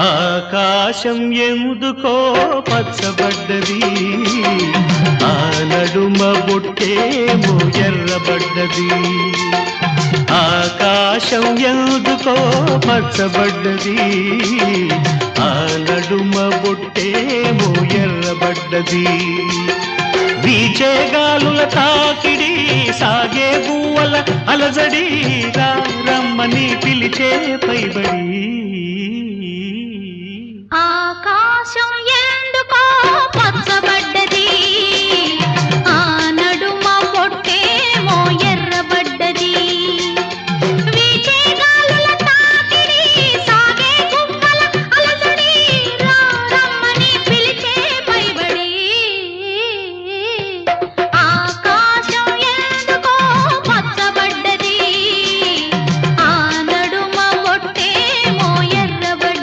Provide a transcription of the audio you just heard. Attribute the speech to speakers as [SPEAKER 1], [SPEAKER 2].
[SPEAKER 1] ఆకాశం ఎందుకో పచ్చబడ్డది, ఆ నడుమ బొట్టేమో ఎర్రబడ్డది. ఆకాశం ఎందుకో పచ్చబడ్డది, ఆ నడుమ బొట్టేమో ఎర్రబడ్డది. వీచే గాలుల తాకిడి, సాగే గువ్వల అలజడి, రమ్మని పిలిచే పైబడి.